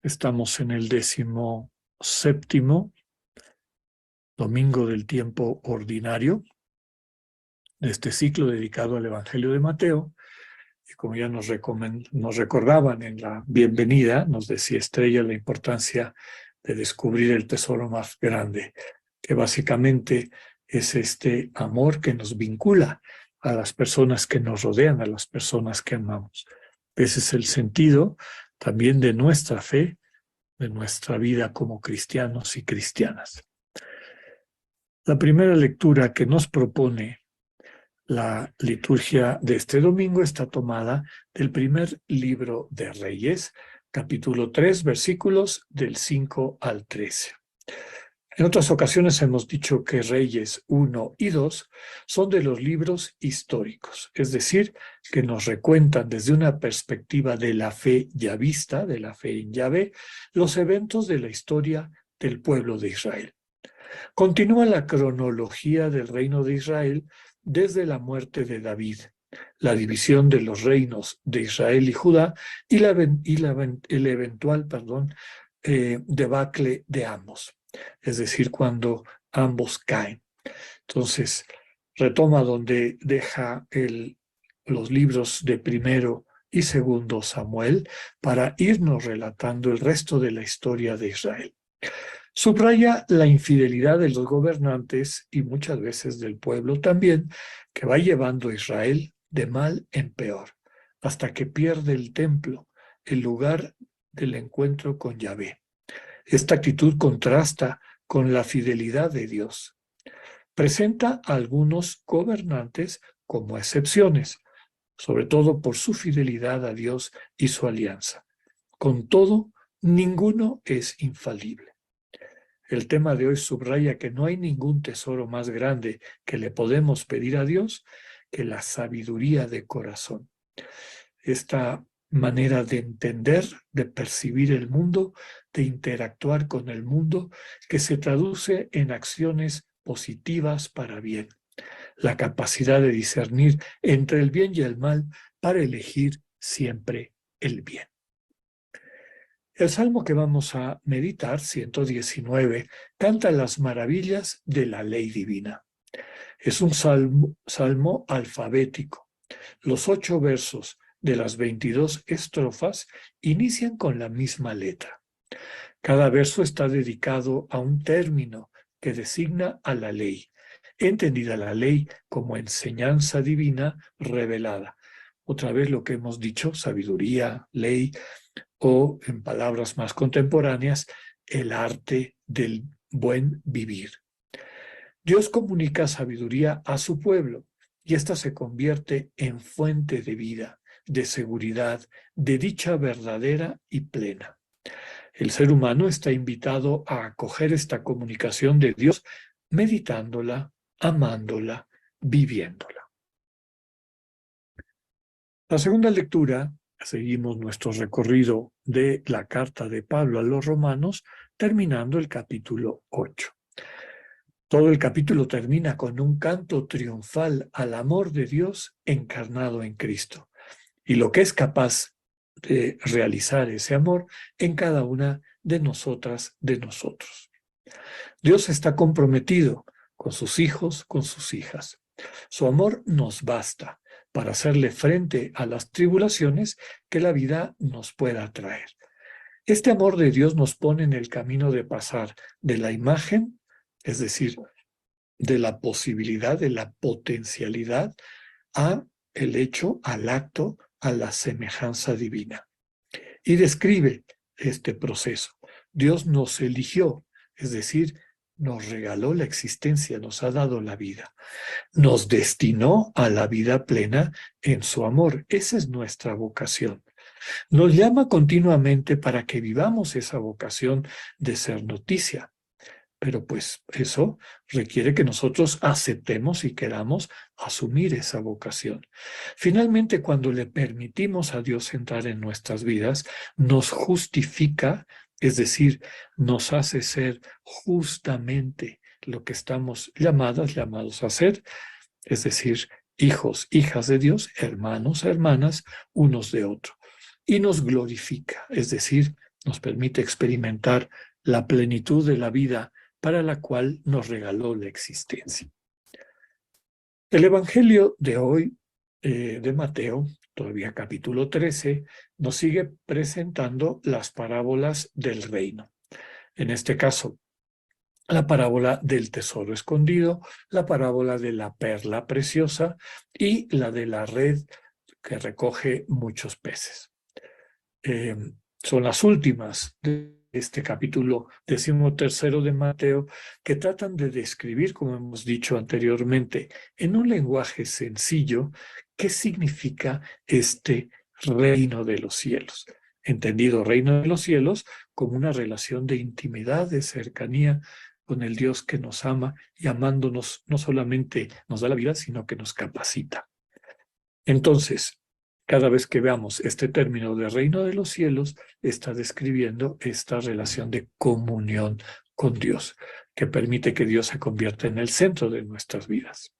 Estamos en el 17º domingo del tiempo ordinario de este ciclo dedicado al Evangelio de Mateo. Y como ya nos recordaban en la bienvenida, nos decía Estrella la importancia de descubrir el tesoro más grande, que básicamente es este amor que nos vincula a las personas que nos rodean, a las personas que amamos. Ese es el sentido también de nuestra fe, de nuestra vida como cristianos y cristianas. La primera lectura que nos propone la liturgia de este domingo está tomada del primer libro de Reyes, capítulo 3, versículos del 5 al 13. En otras ocasiones hemos dicho que Reyes 1 y 2 son de los libros históricos, es decir, que nos recuentan desde una perspectiva de la fe yavista, de la fe en Yahvé, los eventos de la historia del pueblo de Israel. Continúa la cronología del reino de Israel desde la muerte de David, la división de los reinos de Israel y Judá y el eventual debacle de ambos, es decir, cuando ambos caen. Entonces, retoma donde deja los libros de primero y segundo Samuel para irnos relatando el resto de la historia de Israel. Subraya la infidelidad de los gobernantes y muchas veces del pueblo también, que va llevando a Israel de mal en peor, hasta que pierde el templo, el lugar del encuentro con Yahvé. Esta actitud contrasta con la fidelidad de Dios. Presenta a algunos gobernantes como excepciones, sobre todo por su fidelidad a Dios y su alianza. Con todo, ninguno es infalible. El tema de hoy subraya que no hay ningún tesoro más grande que le podemos pedir a Dios que la sabiduría de corazón. Esta manera de entender, de percibir el mundo, de interactuar con el mundo, que se traduce en acciones positivas para bien. La capacidad de discernir entre el bien y el mal para elegir siempre el bien. El salmo que vamos a meditar, 119, canta las maravillas de la ley divina. Es un salmo alfabético. Los 8 versos de las 22 estrofas inician con la misma letra. Cada verso está dedicado a un término que designa a la ley, entendida la ley como enseñanza divina revelada. Otra vez lo que hemos dicho, sabiduría, ley, o en palabras más contemporáneas, el arte del buen vivir. Dios comunica sabiduría a su pueblo y ésta se convierte en fuente de vida, de seguridad, de dicha verdadera y plena. El ser humano está invitado a acoger esta comunicación de Dios meditándola, amándola, viviéndola. La segunda lectura, seguimos nuestro recorrido de la carta de Pablo a los Romanos, terminando el capítulo 8. Todo el capítulo termina con un canto triunfal al amor de Dios encarnado en Cristo y lo que es capaz de realizar ese amor en cada una de nosotras, de nosotros. Dios está comprometido con sus hijos, con sus hijas. Su amor nos basta para hacerle frente a las tribulaciones que la vida nos pueda traer. Este amor de Dios nos pone en el camino de pasar de la imagen, es decir, de la posibilidad, de la potencialidad, a el hecho, al acto, a la semejanza divina. Y describe este proceso. Dios nos eligió, es decir, nos regaló la existencia, nos ha dado la vida. Nos destinó a la vida plena en su amor. Esa es nuestra vocación. Nos llama continuamente para que vivamos esa vocación de ser noticia. Pero pues eso requiere que nosotros aceptemos y queramos asumir esa vocación. Finalmente, cuando le permitimos a Dios entrar en nuestras vidas, nos justifica, es decir, nos hace ser justamente lo que estamos llamados a ser, es decir, hijos, hijas de Dios, hermanos, hermanas, unos de otros. Y nos glorifica, es decir, nos permite experimentar la plenitud de la vida para la cual nos regaló la existencia. El Evangelio de hoy, de Mateo, todavía capítulo 13, nos sigue presentando las parábolas del reino. En este caso, la parábola del tesoro escondido, la parábola de la perla preciosa y la de la red que recoge muchos peces. Son las últimas de este capítulo 13 de Mateo, que tratan de describir, como hemos dicho anteriormente, en un lenguaje sencillo, qué significa este reino de los cielos. Entendido reino de los cielos como una relación de intimidad, de cercanía con el Dios que nos ama y amándonos no solamente nos da la vida, sino que nos capacita. Entonces, cada vez que veamos este término de reino de los cielos, está describiendo esta relación de comunión con Dios, que permite que Dios se convierta en el centro de nuestras vidas.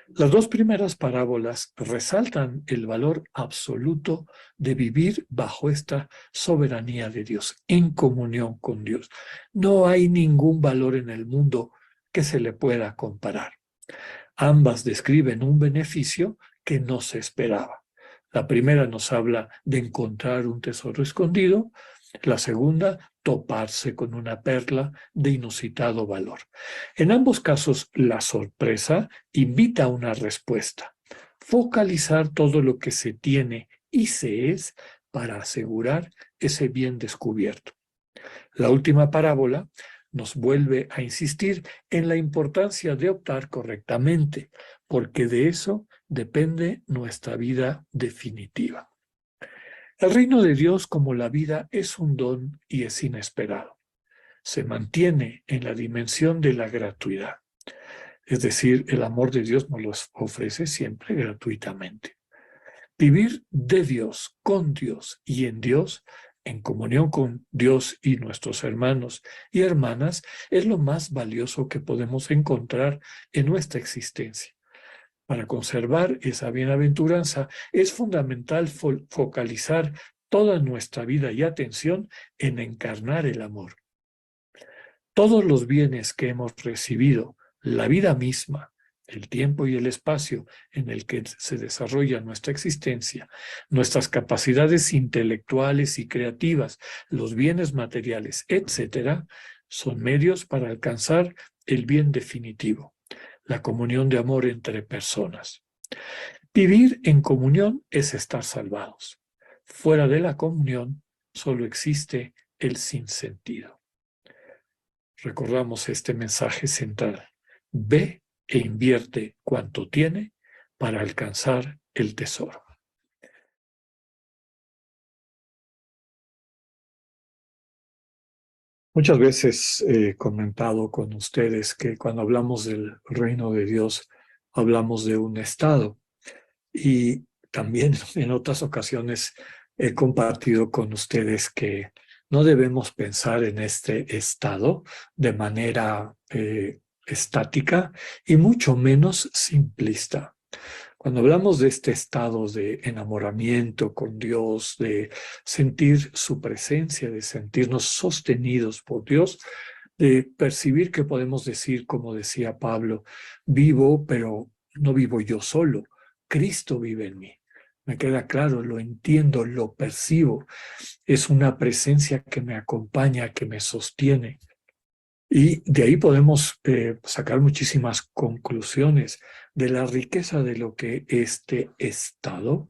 Las dos primeras parábolas resaltan el valor absoluto de vivir bajo esta soberanía de Dios, en comunión con Dios. No hay ningún valor en el mundo que se le pueda comparar. Ambas describen un beneficio que no se esperaba. La primera nos habla de encontrar un tesoro escondido, la segunda, toparse con una perla de inusitado valor. En ambos casos, la sorpresa invita a una respuesta. Focalizar todo lo que se tiene y se es para asegurar ese bien descubierto. La última parábola nos vuelve a insistir en la importancia de optar correctamente, porque de eso depende nuestra vida definitiva. El reino de Dios, como la vida, es un don y es inesperado. Se mantiene en la dimensión de la gratuidad. Es decir, el amor de Dios nos lo ofrece siempre gratuitamente. Vivir de Dios, con Dios y en Dios, en comunión con Dios y nuestros hermanos y hermanas, es lo más valioso que podemos encontrar en nuestra existencia. Para conservar esa bienaventuranza es fundamental focalizar toda nuestra vida y atención en encarnar el amor. Todos los bienes que hemos recibido, la vida misma, el tiempo y el espacio en el que se desarrolla nuestra existencia, nuestras capacidades intelectuales y creativas, los bienes materiales, etcétera, son medios para alcanzar el bien definitivo, la comunión de amor entre personas. Vivir en comunión es estar salvados. Fuera de la comunión solo existe el sinsentido. Recordamos este mensaje central. Ve e invierte cuanto tiene para alcanzar el tesoro. Muchas veces he comentado con ustedes que cuando hablamos del reino de Dios, hablamos de un estado. Y también en otras ocasiones he compartido con ustedes que no debemos pensar en este estado de manera estática y mucho menos simplista. Cuando hablamos de este estado de enamoramiento con Dios, de sentir su presencia, de sentirnos sostenidos por Dios, de percibir que podemos decir, como decía Pablo, vivo, pero no vivo yo solo, Cristo vive en mí. Me queda claro, lo entiendo, lo percibo. Es una presencia que me acompaña, que me sostiene. Y de ahí podemos sacar muchísimas conclusiones de la riqueza de lo que este estado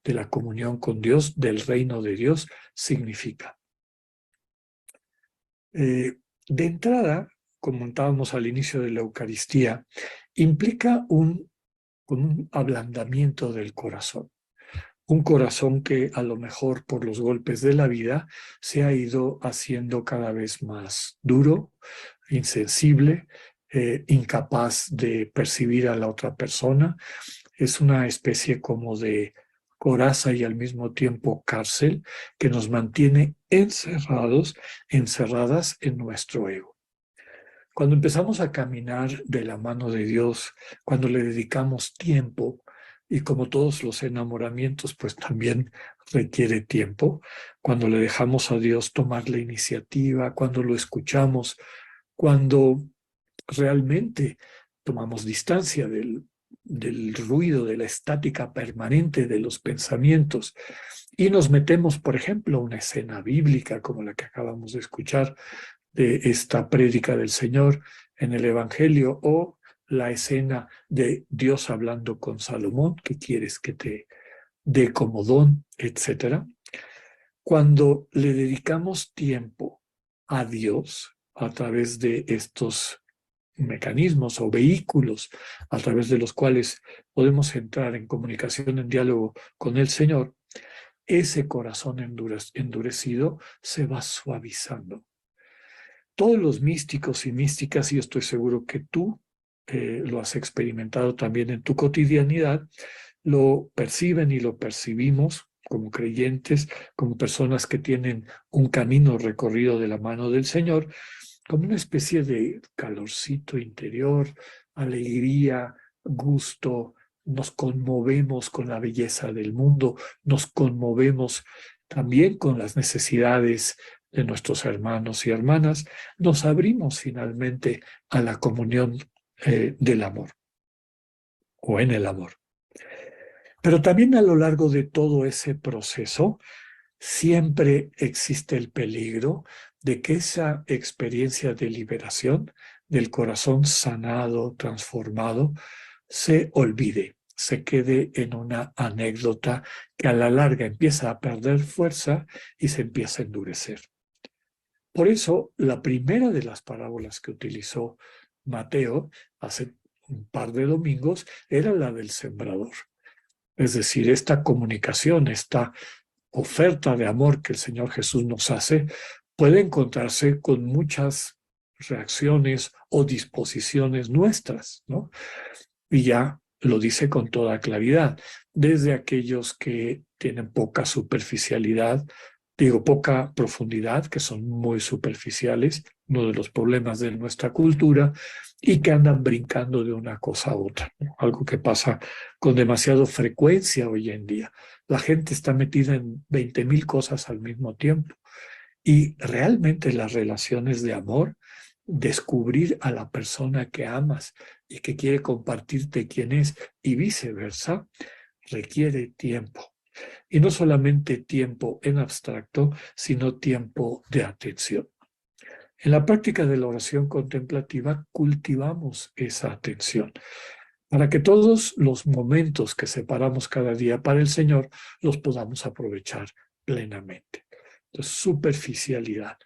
de la comunión con Dios, del reino de Dios, significa. De entrada, comentábamos al inicio de la Eucaristía, implica un ablandamiento del corazón. Un corazón que a lo mejor por los golpes de la vida se ha ido haciendo cada vez más duro, insensible, incapaz de percibir a la otra persona. Es una especie como de coraza y al mismo tiempo cárcel que nos mantiene encerrados, encerradas en nuestro ego. Cuando empezamos a caminar de la mano de Dios, cuando le dedicamos tiempo, Y como todos los enamoramientos, pues también requiere tiempo. Cuando le dejamos a Dios tomar la iniciativa, cuando lo escuchamos, cuando realmente tomamos distancia del ruido, de la estática permanente de los pensamientos y nos metemos, por ejemplo, a una escena bíblica como la que acabamos de escuchar de esta prédica del Señor en el Evangelio, o la escena de Dios hablando con Salomón, que quieres que te dé como don, etcétera. Cuando le dedicamos tiempo a Dios a través de estos mecanismos o vehículos a través de los cuales podemos entrar en comunicación, en diálogo con el Señor, ese corazón endurecido se va suavizando. Todos los místicos y místicas, y yo estoy seguro que tú lo has experimentado también en tu cotidianidad, lo perciben y lo percibimos como creyentes, como personas que tienen un camino recorrido de la mano del Señor, como una especie de calorcito interior, alegría, gusto. Nos conmovemos con la belleza del mundo, nos conmovemos también con las necesidades de nuestros hermanos y hermanas, nos abrimos finalmente a la comunión del amor o en el amor. Pero también a lo largo de todo ese proceso, siempre existe el peligro de que esa experiencia de liberación del corazón sanado, transformado, se olvide, se quede en una anécdota que a la larga empieza a perder fuerza y se empieza a endurecer. Por eso, la primera de las parábolas que utilizó Mateo hace un par de domingos era la del sembrador. Es decir, esta comunicación, esta oferta de amor que el Señor Jesús nos hace, puede encontrarse con muchas reacciones o disposiciones nuestras, ¿no? Y ya lo dice con toda claridad, desde aquellos que tienen poca superficialidad, digo poca profundidad, que son muy superficiales, uno de los problemas de nuestra cultura, y que andan brincando de una cosa a otra, ¿no? Algo que pasa con demasiada frecuencia hoy en día. La gente está metida en 20,000 cosas al mismo tiempo. Y realmente las relaciones de amor, descubrir a la persona que amas y que quiere compartirte quién es y viceversa, requiere tiempo. Y no solamente tiempo en abstracto, sino tiempo de atención. En la práctica de la oración contemplativa cultivamos esa atención para que todos los momentos que separamos cada día para el Señor los podamos aprovechar plenamente. Entonces, superficialidad.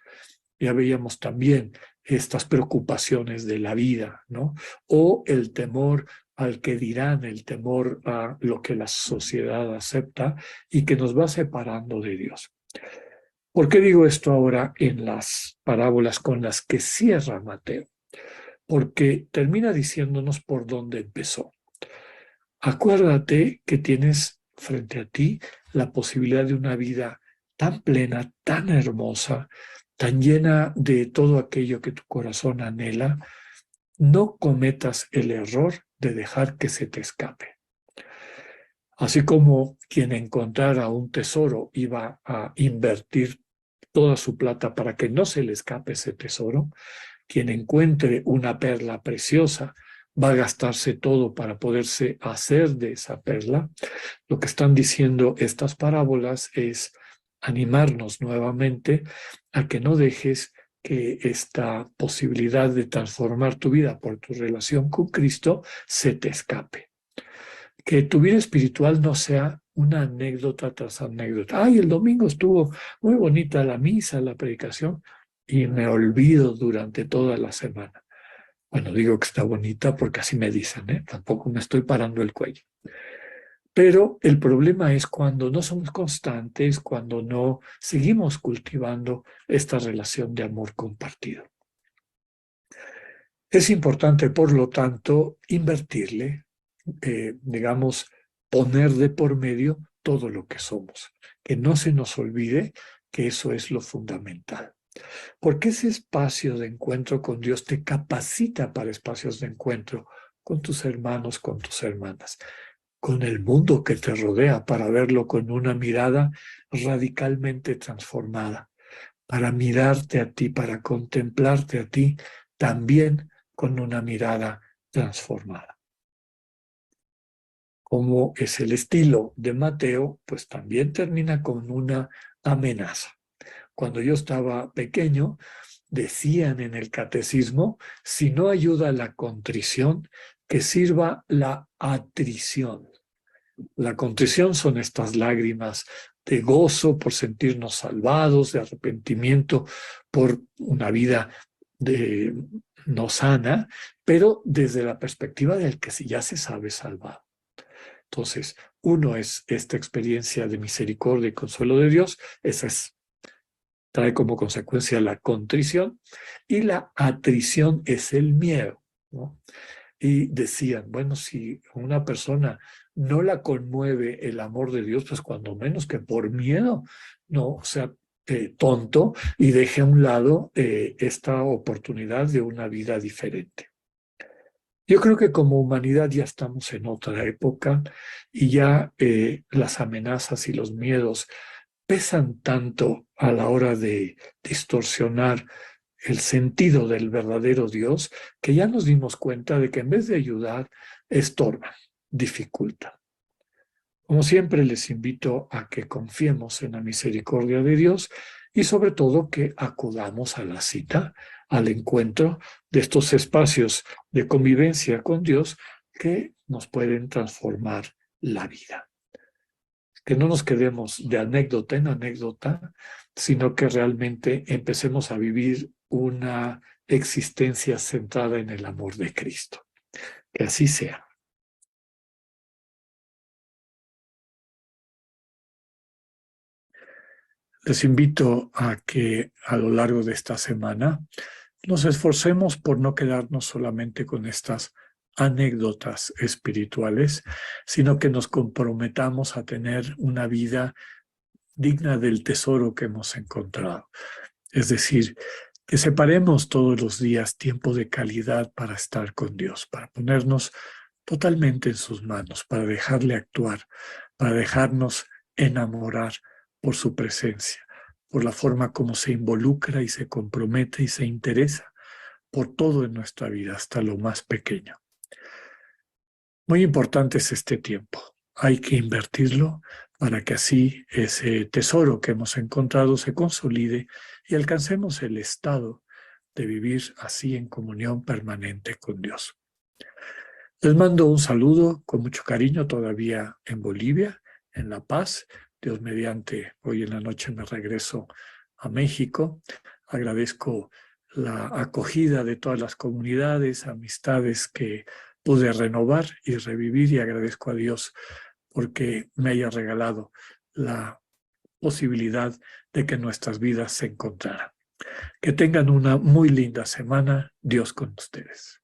Ya veíamos también estas preocupaciones de la vida, ¿no? O el temor al que dirán, el temor a lo que la sociedad acepta y que nos va separando de Dios. ¿Por qué digo esto ahora en las parábolas con las que cierra Mateo? Porque termina diciéndonos por dónde empezó. Acuérdate que tienes frente a ti la posibilidad de una vida tan plena, tan hermosa, tan llena de todo aquello que tu corazón anhela. No cometas el error de dejar que se te escape. Así como quien encontrara un tesoro iba a invertir toda su plata para que no se le escape ese tesoro, quien encuentre una perla preciosa va a gastarse todo para poderse hacer de esa perla. Lo que están diciendo estas parábolas es animarnos nuevamente a que no dejes que esta posibilidad de transformar tu vida por tu relación con Cristo se te escape. Que tu vida espiritual no sea una anécdota tras anécdota. Ay, el domingo estuvo muy bonita la misa, la predicación, y me olvido durante toda la semana. Bueno, digo que está bonita porque así me dicen, ¿eh? Tampoco me estoy parando el cuello. Pero el problema es cuando no somos constantes, cuando no seguimos cultivando esta relación de amor compartido. Es importante, por lo tanto, invertirle, digamos, poner de por medio todo lo que somos. Que no se nos olvide que eso es lo fundamental. Porque ese espacio de encuentro con Dios te capacita para espacios de encuentro con tus hermanos, con tus hermanas. con el mundo que te rodea, para verlo con una mirada radicalmente transformada, para mirarte a ti, para contemplarte a ti, también con una mirada transformada. Como es el estilo de Mateo, pues también termina con una amenaza. Cuando yo estaba pequeño, decían en el catecismo, si no ayuda la contrición, que sirva la atrición. La contrición son estas lágrimas de gozo por sentirnos salvados, de arrepentimiento por una vida no sana, pero desde la perspectiva del que ya se sabe salvado. Entonces, uno es esta experiencia de misericordia y consuelo de Dios, trae como consecuencia la contrición, y la atrición es el miedo, ¿no? Y decían, bueno, si una persona no la conmueve el amor de Dios, pues cuando menos que por miedo, no sea tonto y deje a un lado esta oportunidad de una vida diferente. Yo creo que como humanidad ya estamos en otra época y ya las amenazas y los miedos pesan tanto a la hora de distorsionar el sentido del verdadero Dios, que ya nos dimos cuenta de que en vez de ayudar, estorban, dificultan. Como siempre, les invito a que confiemos en la misericordia de Dios y sobre todo que acudamos a la cita, al encuentro de estos espacios de convivencia con Dios que nos pueden transformar la vida. Que no nos quedemos de anécdota en anécdota, sino que realmente empecemos a vivir una existencia centrada en el amor de Cristo. Que así sea. Les invito a que a lo largo de esta semana nos esforcemos por no quedarnos solamente con estas anécdotas espirituales, sino que nos comprometamos a tener una vida digna del tesoro que hemos encontrado. Es decir, que separemos todos los días tiempo de calidad para estar con Dios, para ponernos totalmente en sus manos, para dejarle actuar, para dejarnos enamorar por su presencia, por la forma como se involucra y se compromete y se interesa por todo en nuestra vida, hasta lo más pequeño. Muy importante es este tiempo. Hay que invertirlo para que así ese tesoro que hemos encontrado se consolide y alcancemos el estado de vivir así en comunión permanente con Dios. Les mando un saludo con mucho cariño todavía en Bolivia, en La Paz. Dios mediante, hoy en la noche me regreso a México. Agradezco la acogida de todas las comunidades, amistades que pude renovar y revivir, y agradezco a Dios porque me haya regalado la posibilidad de que nuestras vidas se encontraran. Que tengan una muy linda semana. Dios con ustedes.